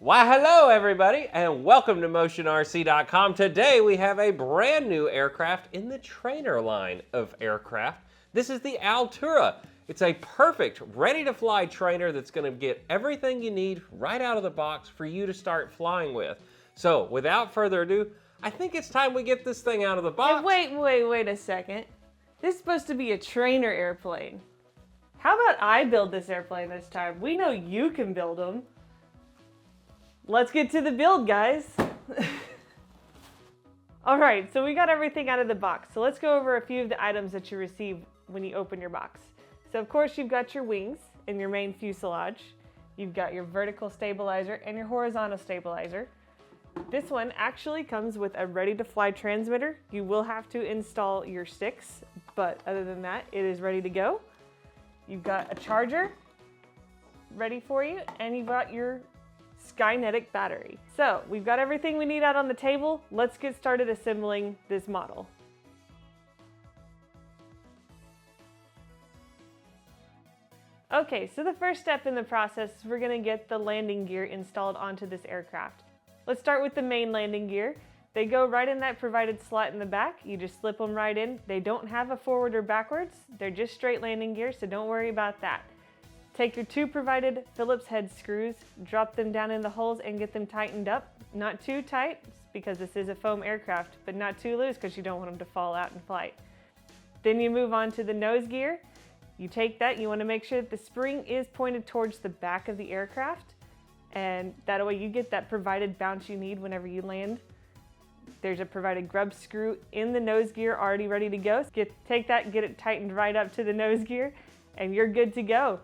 Why, hello everybody, and welcome to MotionRC.com. Today we have a brand new aircraft in the trainer line of aircraft. This is the Altura. It's a perfect, ready-to-fly trainer that's going to get everything you need right out of the box for you to start flying with. So, without further ado, I think it's time we get this thing out of the box. Hey, wait a second. This is supposed to be a trainer airplane. How about I build this airplane this time? We know you can build them. Let's get to the build, guys. All right, so we got everything out of the box. So let's go over a few of the items that you receive when you open your box. So of course you've got your wings and your main fuselage. You've got your vertical stabilizer and your horizontal stabilizer. This one actually comes with a ready-to-fly transmitter. You will have to install your sticks, but other than that, it is ready to go. You've got a charger ready for you, and you've got your Skynetic battery. So we've got everything we need out on the table. Let's get started assembling this model. Okay, so the first step in the process is we're going to get the landing gear installed onto this aircraft. Let's start with the main landing gear. They go right in that provided slot in the back. You just slip them right in. They don't have a forward or backwards. They're just straight landing gear, so don't worry about that. Take your two provided Phillips head screws, drop them down in the holes and get them tightened up. Not too tight because this is a foam aircraft, but not too loose because you don't want them to fall out in flight. Then you move on to the nose gear. You take that, you want to make sure that the spring is pointed towards the back of the aircraft, and that way you get that provided bounce you need whenever you land. There's a provided grub screw in the nose gear already ready to go. Take that, get it tightened right up to the nose gear, and you're good to go.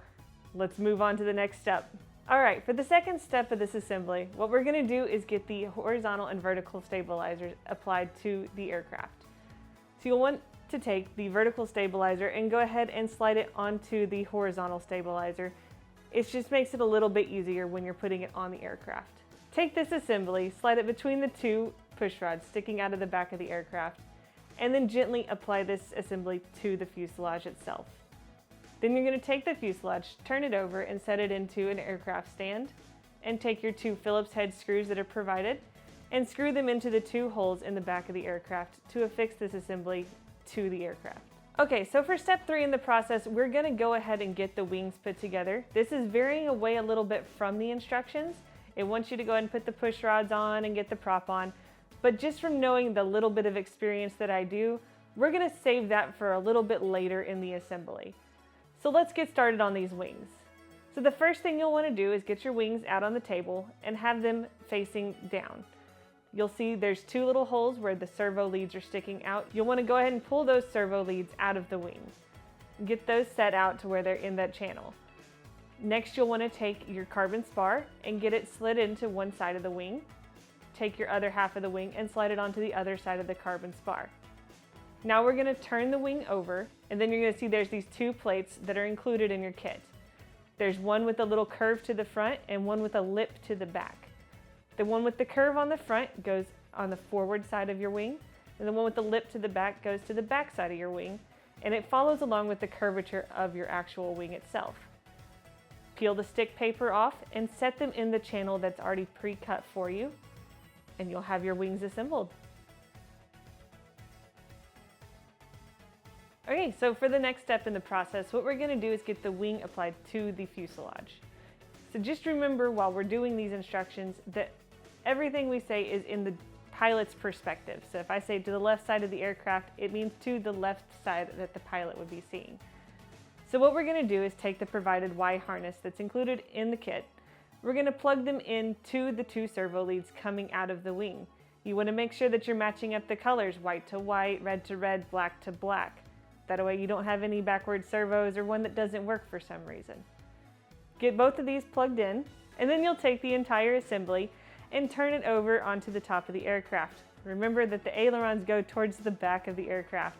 Let's move on to the next step. All right, for the second step of this assembly, what we're gonna do is get the horizontal and vertical stabilizers applied to the aircraft. So you'll want to take the vertical stabilizer and go ahead and slide it onto the horizontal stabilizer. It just makes it a little bit easier when you're putting it on the aircraft. Take this assembly, slide it between the two push rods sticking out of the back of the aircraft, and then gently apply this assembly to the fuselage itself. Then you're going to take the fuselage, turn it over, and set it into an aircraft stand, and take your two Phillips head screws that are provided, and screw them into the two holes in the back of the aircraft to affix this assembly to the aircraft. Okay, so for step 3 in the process, we're going to go ahead and get the wings put together. This is varying away a little bit from the instructions. It wants you to go ahead and put the push rods on and get the prop on, but just from knowing the little bit of experience that I do, we're going to save that for a little bit later in the assembly. So let's get started on these wings. So the first thing you'll want to do is get your wings out on the table and have them facing down. You'll see there's two little holes where the servo leads are sticking out. You'll want to go ahead and pull those servo leads out of the wing. Get those set out to where they're in that channel. Next, you'll want to take your carbon spar and get it slid into one side of the wing. Take your other half of the wing and slide it onto the other side of the carbon spar. Now we're going to turn the wing over, and then you're going to see there's these two plates that are included in your kit. There's one with a little curve to the front and one with a lip to the back. The one with the curve on the front goes on the forward side of your wing, and the one with the lip to the back goes to the back side of your wing, and it follows along with the curvature of your actual wing itself. Peel the stick paper off and set them in the channel that's already pre-cut for you, and you'll have your wings assembled. Okay, so for the next step in the process, what we're going to do is get the wing applied to the fuselage. So just remember while we're doing these instructions that everything we say is in the pilot's perspective. So if I say to the left side of the aircraft, it means to the left side that the pilot would be seeing. So what we're going to do is take the provided Y harness that's included in the kit. We're going to plug them into the two servo leads coming out of the wing. You want to make sure that you're matching up the colors, white to white, red to red, black to black. That way you don't have any backward servos or one that doesn't work for some reason. Get both of these plugged in, and then you'll take the entire assembly and turn it over onto the top of the aircraft. Remember that the ailerons go towards the back of the aircraft.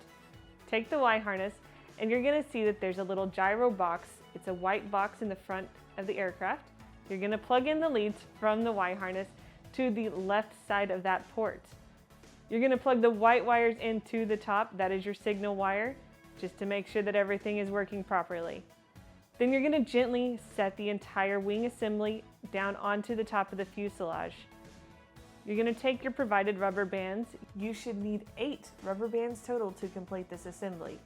Take the Y harness, and you're going to see that there's a little gyro box. It's a white box in the front of the aircraft. You're going to plug in the leads from the Y harness to the left side of that port. You're going to plug the white wires into the top. That is your signal wire, just to make sure that everything is working properly. Then you're going to gently set the entire wing assembly down onto the top of the fuselage. You're going to take your provided rubber bands. You should need 8 rubber bands total to complete this assembly.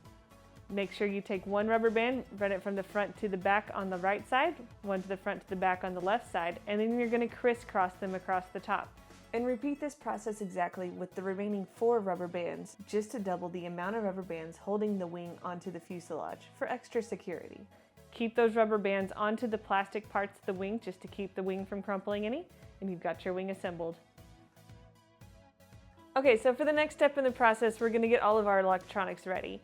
Make sure you take one rubber band, run it from the front to the back on the right side, one to the front to the back on the left side, and then you're going to crisscross them across the top. And repeat this process exactly with the remaining 4 rubber bands, just to double the amount of rubber bands holding the wing onto the fuselage for extra security. Keep those rubber bands onto the plastic parts of the wing just to keep the wing from crumpling any, and you've got your wing assembled. Okay, so for the next step in the process, we're going to get all of our electronics ready.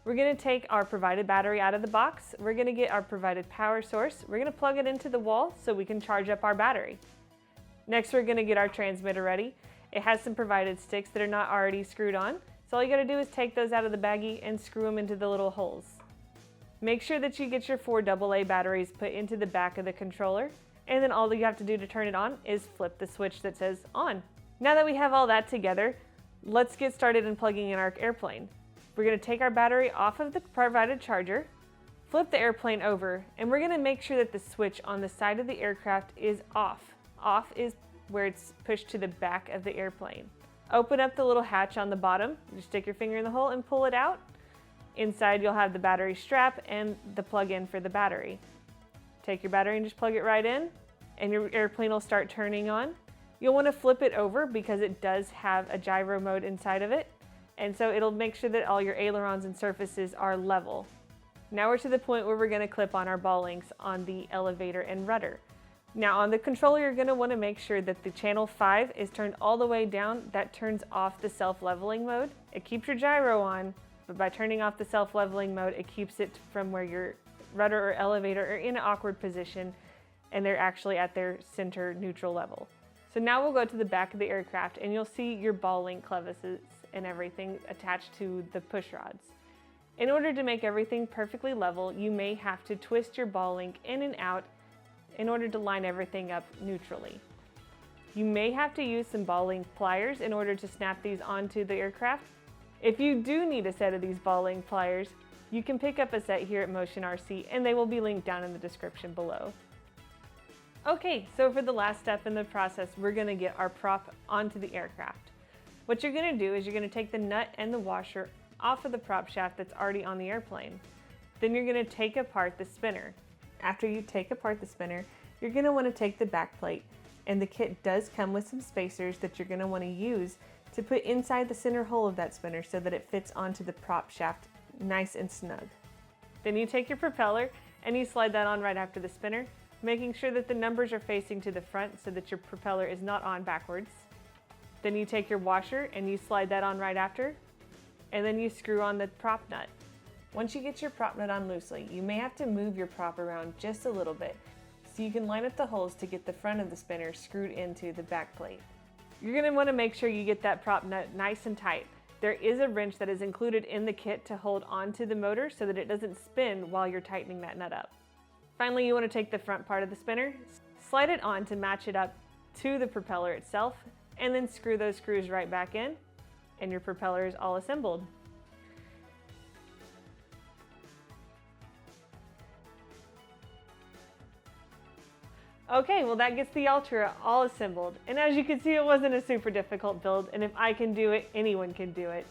We're going to take our provided battery out of the box. We're going to get our provided power source. We're going to plug it into the wall so we can charge up our battery. Next, we're going to get our transmitter ready. It has some provided sticks that are not already screwed on. So all you got to do is take those out of the baggie and screw them into the little holes. Make sure that you get your 4 AA batteries put into the back of the controller. And then all you have to do to turn it on is flip the switch that says on. Now that we have all that together, let's get started in plugging in our airplane. We're going to take our battery off of the provided charger, flip the airplane over, and we're going to make sure that the switch on the side of the aircraft is off. Off is where it's pushed to the back of the airplane. Open up the little hatch on the bottom, just stick your finger in the hole and pull it out. Inside you'll have the battery strap and the plug-in for the battery. Take your battery and just plug it right in, and your airplane will start turning on. You'll want to flip it over because it does have a gyro mode inside of it. And so it'll make sure that all your ailerons and surfaces are level. Now we're to the point where we're going to clip on our ball links on the elevator and rudder. Now on the controller, you're going to want to make sure that the channel 5 is turned all the way down. That turns off the self-leveling mode. It keeps your gyro on, but by turning off the self-leveling mode, it keeps it from where your rudder or elevator are in an awkward position and they're actually at their center neutral level. So now we'll go to the back of the aircraft and you'll see your ball link clevises and everything attached to the push rods. In order to make everything perfectly level, you may have to twist your ball link in and out in order to line everything up neutrally. You may have to use some ball link pliers in order to snap these onto the aircraft. If you do need a set of these ball link pliers, you can pick up a set here at Motion RC and they will be linked down in the description below. Okay, so for the last step in the process, we're going to get our prop onto the aircraft. What you're going to do is you're going to take the nut and the washer off of the prop shaft that's already on the airplane. Then you're going to take apart the spinner. After you take apart the spinner, you're going to want to take the back plate, and the kit does come with some spacers that you're going to want to use to put inside the center hole of that spinner so that it fits onto the prop shaft nice and snug. Then you take your propeller and you slide that on right after the spinner, making sure that the numbers are facing to the front so that your propeller is not on backwards. Then you take your washer and you slide that on right after, and then you screw on the prop nut. Once you get your prop nut on loosely, you may have to move your prop around just a little bit so you can line up the holes to get the front of the spinner screwed into the back plate. You're going to want to make sure you get that prop nut nice and tight. There is a wrench that is included in the kit to hold onto the motor so that it doesn't spin while you're tightening that nut up. Finally, you want to take the front part of the spinner, slide it on to match it up to the propeller itself, and then screw those screws right back in, and your propeller is all assembled. Okay, well that gets the Altura all assembled, and as you can see, it wasn't a super difficult build, and if I can do it, anyone can do it.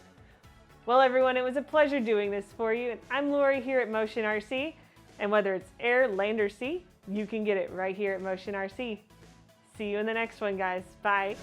Well everyone, it was a pleasure doing this for you, and I'm Lori here at Motion RC, and whether it's air, land, or sea, you can get it right here at Motion RC. See you in the next one, guys. Bye.